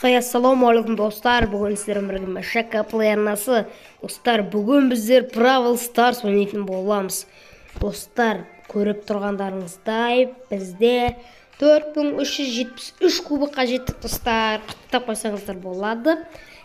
Assalomu alaykum dostlar. Bugun sizlar bilan Shaka Playernasi. Dostlar, bugun bizler Brawl Stars oynayotgan bo'lamiz. Dostlar, ko'rib turganlaringizday bizde 4373 kubikka жетtik dostlar. Qutlab qo'ysangizlar bo'ladi.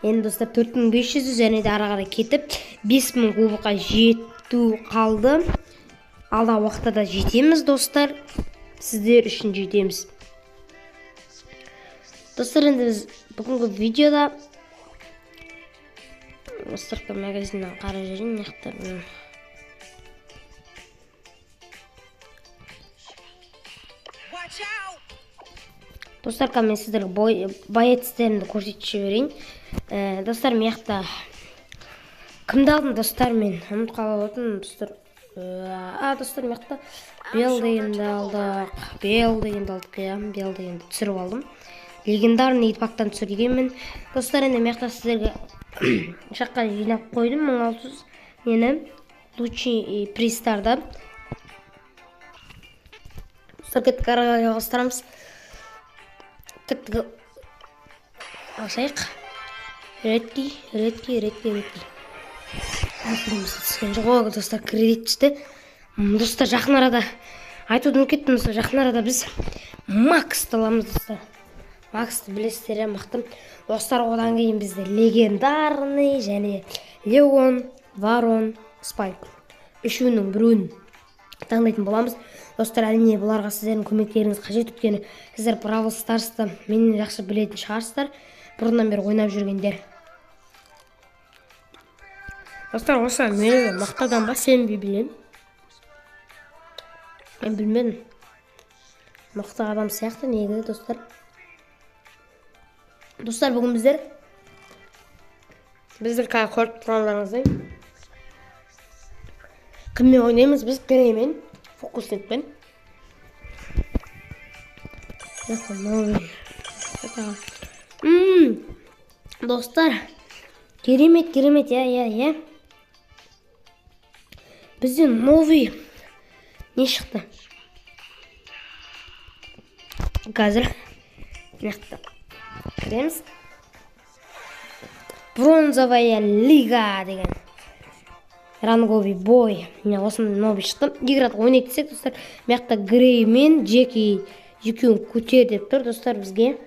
Endi dostlar 4500 және de ары қарай кетіп 5000 kubikka жету қалды. Алдағы уақытта да жетеміз достар. Сіздер үшін жетеміз. Dostlar, endi biz bugungi videoda Starka magazindan qarab yuring, yoqda Dostlar, men sizlarga boyetsterimni ko'rsatib bereyim. Dostlar, men yoqda kimni aldım dostlar, men unutib qoldim dostlar. Dostlar, men yoqda Bell deganni aldık. Bell deganni түсіріп алдым. Легендарный пактан түсіргенмін. Достар, енді мақта сіздерге шаққа жинап қойдым. 1600 мені лучший призтарда. Достар, кеттік араға жалғастырамыз. Кеттік алсайық. Редки. Түскен жоқ, достар, кредит түсті. Достар, жақын арада айтудан кеттім. Достар, жақын арада біз Максты аламыз достар. Максты білесіздер, мақтым. Достар, одан кейін бізде легендарный және Леон, Варон, Спайк. Үшеуінің біреуін таңдайтын боламыз. Достар, әрине бұларға сіздердің көмектеріңіз қажет, өйткені сіздер Brawl Stars'ты менен жақсы білетін шығарсыздар, бұрыннан бері ойнап жүргендер. Достар, осы мені мақтадан ба, сен білем? Мен білмедім. Мақта адам сияқты негізі достар. Dostlar, bugün bizler korkup turanlarınızdan kimle oynayımız biz Grey'men fokus etmen. Dostlar, keremet ya. Bizim новый ne çıktı? Қазір мықты кіреміз. Бронзовая лига деген ранговый бой. Міне осындай новый шықты. Играт ойнайық десек, достар, мықты Грей мен Джеки екеуін көтер деп тұр, достар, бізге.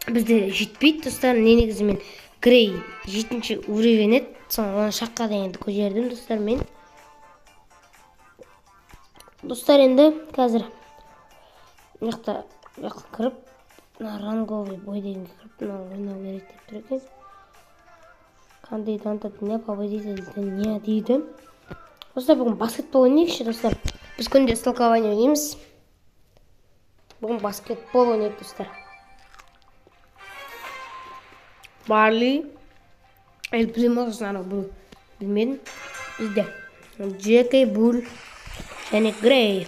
Бізде жетпейді, достар. Негізі мен Грей 7-ші уровень еді. Соң оны шаққа дегенді көтердім, достар, мен. Достар, енді қазір мықты кіріп ранговый бой дегенге кіріп ойнау керек деп тұр екен. Кандиданты не победитель не дейді. Достар, бүгін баскетбол ойнайықшы, достар. Біз күнде столкование ойнаймыз. Бүгін баскетбол ойнайық, достар. Барли, Эль Примос, бұл білмедім. Бізде Джеки, Бул және Грей.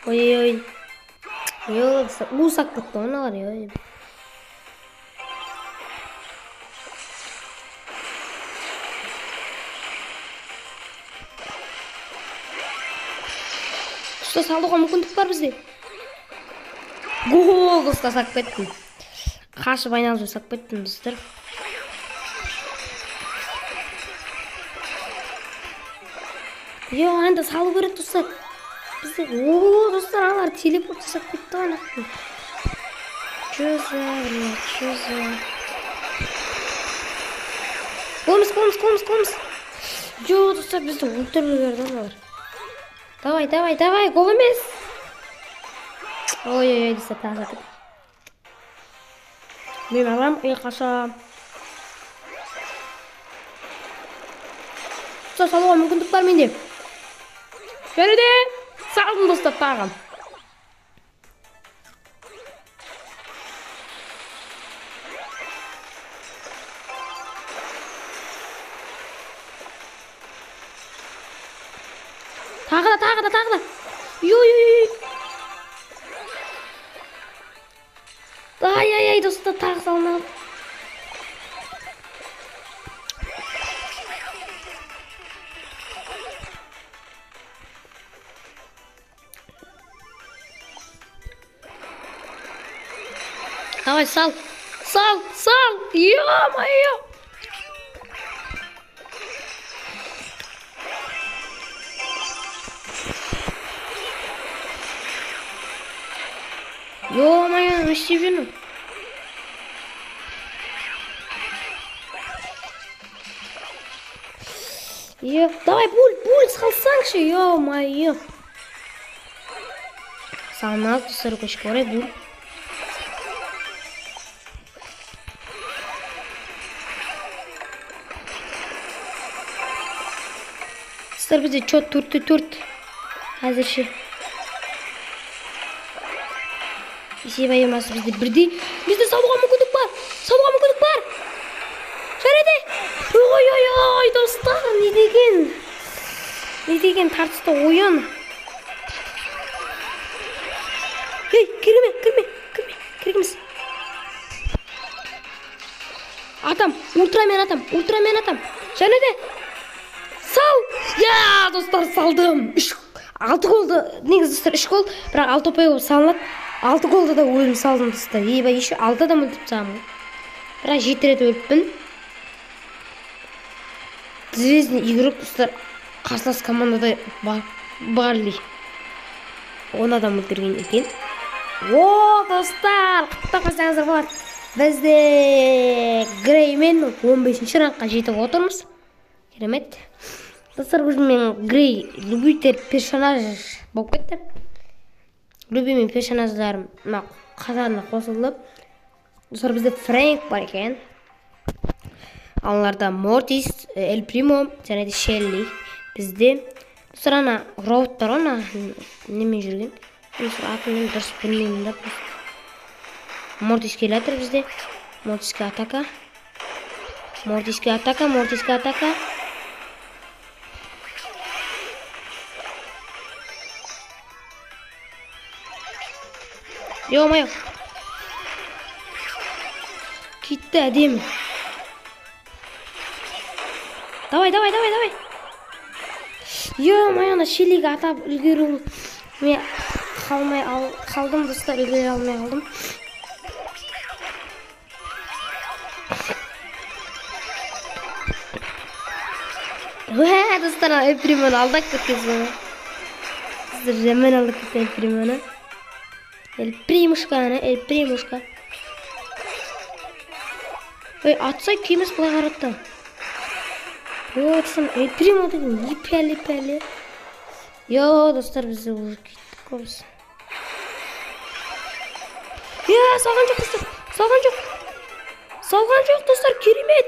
Ой. Usak gitti, ona var ya. Usta, saldığa мүмкіндік бар бізде. Гол, достар, сақ кеттім. Қашып айналып сақ кеттім, достар. Енді салу керек, достар. Достар, алар телепорт жасап кетті ғана. Чөзі. Қолымыз. Достар, бізді өлтірілерді олар. Давай, гол емес. Ой, достар, тағы жатып. Мен алам, қаша. Достар, салуға мүмкіндік бар менде. Береді. Салдым, достар, тағам. Тағы да. Ой. Ай, достар, тағы салынады. Давай, сал. Ё-моё. Ё-моё, не істеп жүрмін. Давай, буль салсаңшы, ё-моё. Салмақ достар, көшке орай буль. Достар, бізде чот 4-4. Әзірше. Есеп айырмасы бізде бірдей. Бізде салуға мүмкіндік бар. Жарайды. Ой, достар, не деген тартысты ойын. Ей, кіргіміз. Ультрамен атам. Жарайды. Сал. Я, достар, салдым. 6 голды, негіз достар 3 гол, бірақ 6 ұпай болып салынады. 6 голды да өзім салдым достар. Ебай, еще 6 адам өлтіп сағым. Бірақ 7 рет өліппін. Звездный игрок достар, қарсылас командада Барли. 10 адам өлтірген екен. О, достар, құттықтап қойсаңыздар болады. Бізде Греймен 15-ші рангқа жетіп отырмыз. Керемет. Достар, мен Грей любитель персонаж болып кетті. Любимый персонаждарым қатарына қосылды. Достар, бізде Фрэнк бар екен. Аларда Мортис, Эль Примо, және де Шелли. Бізде достар, ана роботтар ана немен жүрген. Атын дұрыс білмеймін да. Мортис келе жатыр бізде. Мортиске атака. Ё-моё. Кетті әдемі. Давай. Ё-моё, ана Шеллиге атап үлгеру. Мен қалдым достар, үлгере алмай қалдым. Достар, Эль Примоны алдап кеткен. Достар, жаман алдап кеткен Эль Примоны. Эль Примушка. Ой, атсай кемес бұлай қаратты. Ой, достар, Эль Примо деген епәлі. Йо, достар, бізде уже кеттік көбісі. Салған жоқ, достар, керемет.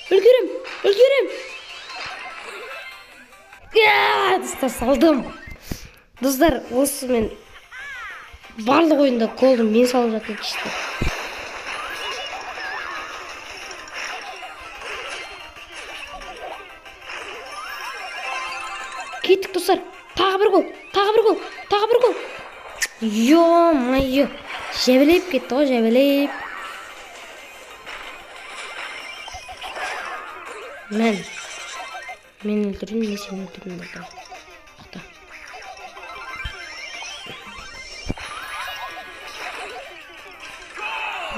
Үлгерем. Достар, салдым. Достар, осы мен барлық ойында голдым мен салып жатқан кешті. Кеттік, достар. Тағы бір гол. Ё-моё. Жебелеп кетті ғой, жебелеп. Мен өлтірдім, мен сені өлтірдім болды.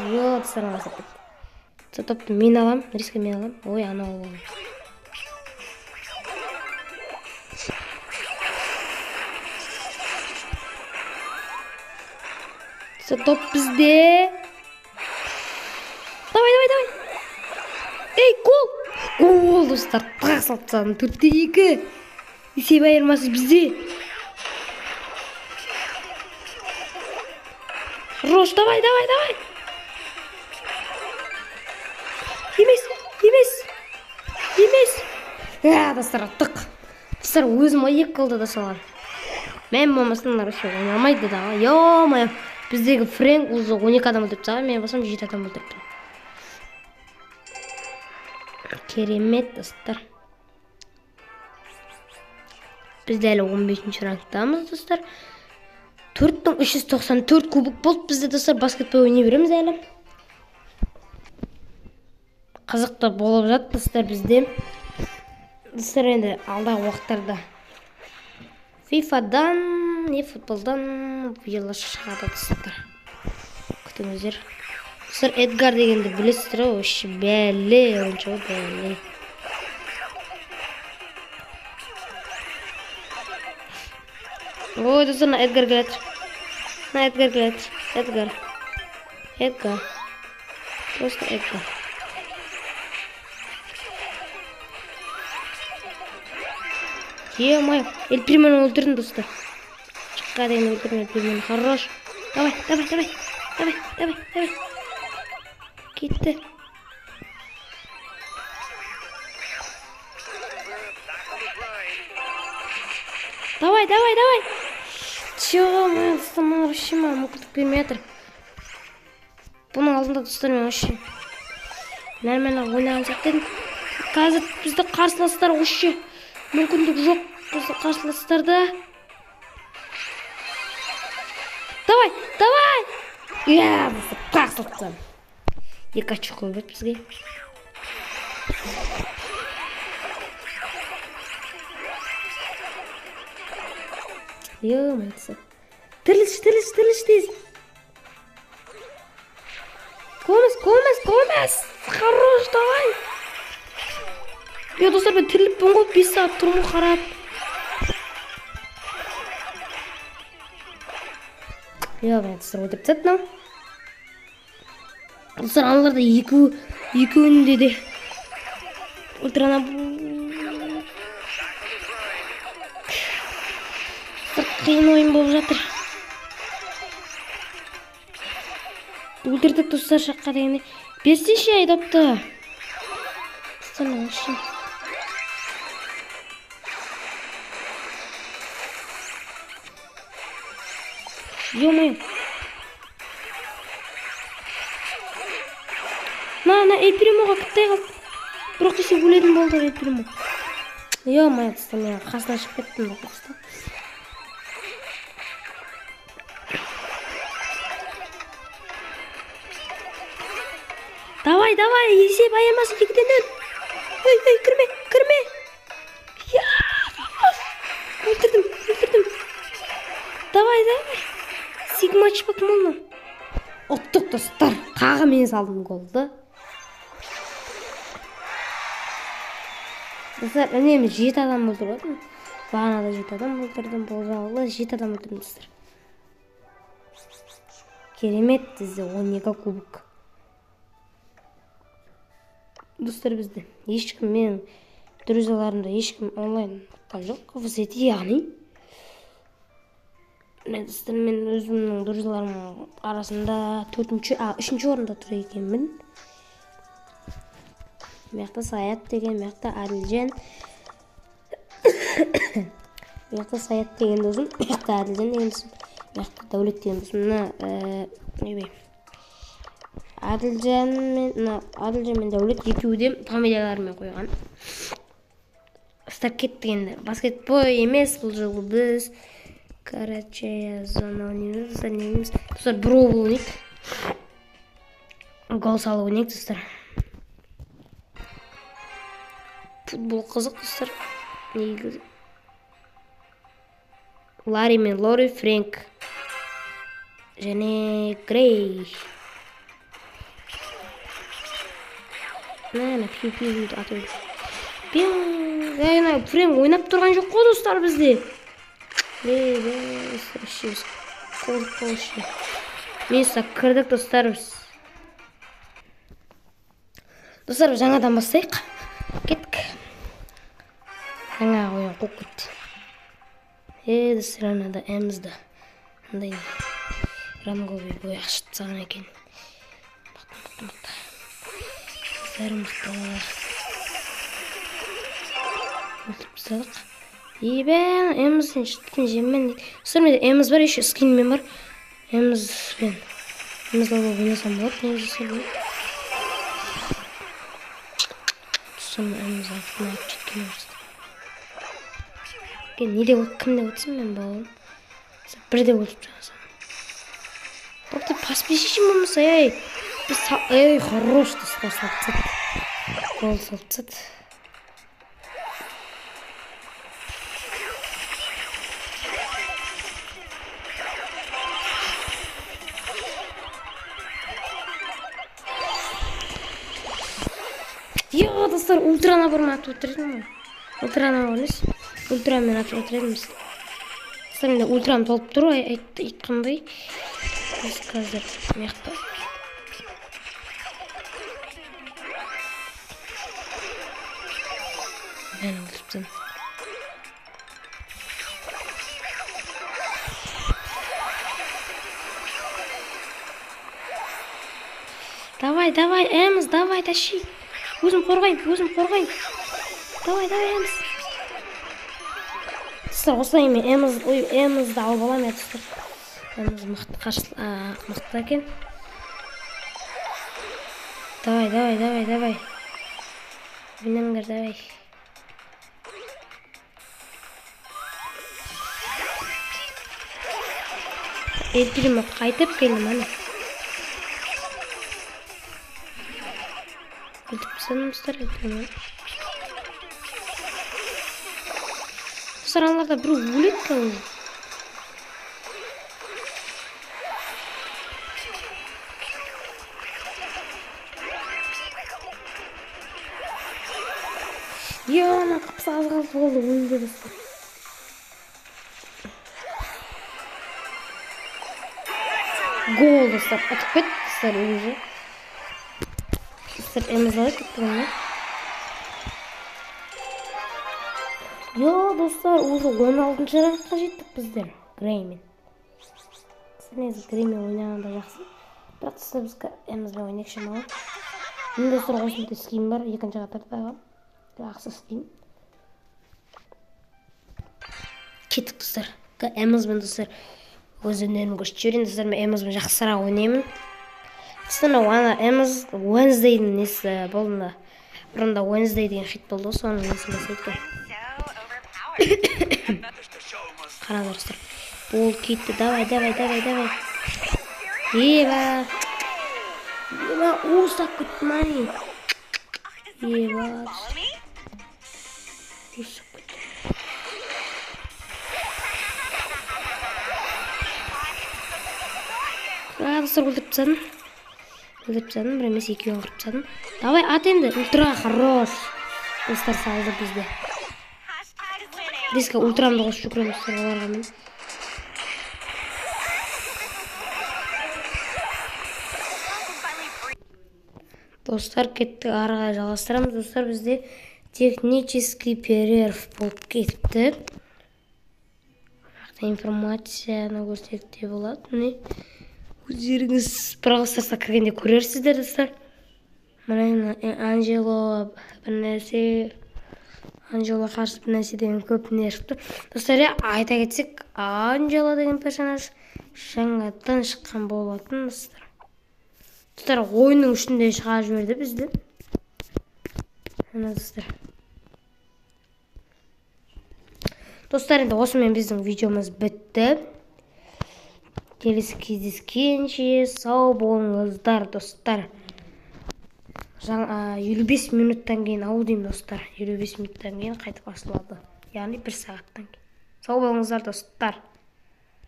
Ё, достар, аласып кетті. Сол топты мен алам, рискі мен алам. Ой, анау алам. Топ бізде. Давай. Ей, гол, достар. Тағы салып 4-2. Есеп айырмасы бізде. Рош, давай. Емес. Достар, аттық. Достар, өзім 2 голды да салған. Мен болмасынлар үшін ойнамайды да. Ё-моё. Біздегі Фрэнк өзі 12 адам өлтіріп тастаған, мен болсам 7 адам өлтіріппін. Керемет, достар. Біз әлі 15-ші рангтамыз, достар. 4394 кубок болды бізде, достар. Баскетбол ойнай береміз әлі. Қызықты болып жатты, достар, бізде. Достар, енді алдағы уақыттарда FIFA-дан не футболдан биыл шығады достар. Күтіңіздер. Достар, Эдгар дегенді білесіздер ғой, вообще бәле ойыншы ғой, бәле. Ой, достар, Эдгар келеді. Эдгар келеді. Эдгар. Просто Эдгар. Е-мое, Эль Примоны өлтірдім, достар. Шыққа дейін өлтірдім, Эль Примоны. Хорош. Давай. Кетті. Давай. Чего, мы вообще мүмкіндік бермей жатыр. Бұның алдында достар мен вообще нормально ойнаған сияқты. Қазір бізді қарсыластар вообще мүмкіндік жоқ. Бізді қарсыластарда. Давай. Я, бізді қарсыластар. 2 очко берді бізге. Ё-моё. Тірліш тез. Комес. Хорош, давай. Я достар, мен тірліп бұн ғой, 5 сағат тұрмын қарап. Ё-моё, достар, өтіп тәт нау. Достар, аналарда екеуінде де ультрана қиын ойын болып жатыр. Өлтірдік достар, шаққа дегенде. Берсеші айдапты. Достар, вообще. Ё-моё. На, Эль Примоға кіттай қалды. Бірақ кеше өледім болды Эль Примо. Ё-моё, достар, мен қасына шығып кеттім. Давай, есеп аямасы 2-ден өл. Ой, кірме. Өлтірдім. Давай. Сигмач бак мұны. Ұттық достар, қағы мен салдым голды. Достар, үнемі 7 адам өлтірдім. Бағанада 7 адам өлтірдім, бұл жағы 7 адам өлтірдім достар. Керемет бізде 12 кубок. Достар, бізді ешкім, менің друзьяларымда ешкім онлайн жоқ. Візеті яғни. Достар, мен өзімнің друзьяларымның арасында 3-ші орында тұр екенмін. Мияқта Саят деген, мияқта Әділжан. Мияқта Саят деген досым, мияқта Әділжан деген досым, мияқта Дәулет деген досым. Әділжан мен Дәулет екеуі фамилияларымен қойған. Достар, кеттік енді. Баскетбой емес, бұл жолы біз Карачая зона ойнаймыз. Достар, броул ойнайық. Гол салу ойнайық, достар. Футбол қызық, достар. Ларри мен Лори, Фрэнк және Грей. Пиу атып. Фрэнк ойнап тұрған жоқ қой, достар, бізде. Меса кірдік, достар. Достар, жаңадан бастайық. Кеттік. Жаңа ойын қоқ кетті. Достар, анада әмізді. Андай рамговый бой ашып тастаған екен. Достар, мықталар. Өтіп тастадық. Ебен, Эмізден шыттын жеммен дейді. Достар, менде Эміз бар, еще скинмен бар. Эмізбен. Эмізді алып ойнасам болады, негізі сұрды. Достар, Эміз артына ап жеткен орысты. Неде өт, кімде өтсін мен балым. Бірде өтіп жаңасам. Бапты паспешешім болмаса, эй, хорош, достар, салцат. Гол салцат. достар, ультраны бұрын атып отырдым ғой. Ультраны емес. Ультрамен атып отырдым. Достар, менде ультрам толып тұр, айтқандай. Біз қазір мияқта. Мен өлтірдім. Давай, Эміз, давай, тащи. Өзім қорғайын. Давай, Эміз. Достар, осылай мен Эмізді алып аламын, достар. Эміз мықты екен. Давай. Ойнаңдар, давай. Елпілімі қайтып келдім, ана. Өлтіп санымыздар, елпілімі. Достар, аналарда бір өлет кәу. Ана қапса азғалып болды, өлді достар. Гол достар, атып кет, достар, өлді. Достар, Эміз алып кеттігін. Достар, уже 16-шы раундқа жеттік біздер, Греймен. Негізі Греймен ойнағанда жақсы. Бірақ достар, біз Эмізбен ойнайық шамалы. Мен достар, осында скин бар, екінші қатардағы. Жақсы скин. Кеттік достар. Эмізбен достар өз өнерін көрсетіп жіберейін. Достар, мен Эмізбен жақсырақ ойнаймын. Достар, Эміз Wednesday'дің несі болды. Бұрында Wednesday деген хит болды, соның несін басайды. Қараңдар достар. Ол кетті. Давай. Еба, ұстап кеттім ай. Еба. Ұстап кеттім. Достар, өлтіріп тастадым. Бір емес екеуін қырып тастадым. Давай, ат енді. Ультра, хорош. Достар, салды бізде. Рисқа ультрамды қосып жүгіремін достар, оларға мен. Достар, кеттік, арыға жалғастырамыз. Достар, бізде технический перерв болып кетті. Информацияны көрсек те болады. Өздеріңіз Бравл-старсқа кіргенде көрерсіздер, достар. Мына Анжело бір нәрсе, Анжело қарсы бір нәрсе деген көп нервті. Достар, айта кетсек, Анжело деген персонаж жаңадан шыққан болатын, достар. Достар, ойынның үшінде шыға жіберді бізді. Ана достар. Достар, енді осымен біздің видеомыз бітті. Келесі кездескенше сау болыңыздар, достар. 55 минуттан кейін аудиым, достар. 55 минуттан кейін қайтып ашылады. Яғни 1 сағаттан кейін. Сау болыңыздар, достар.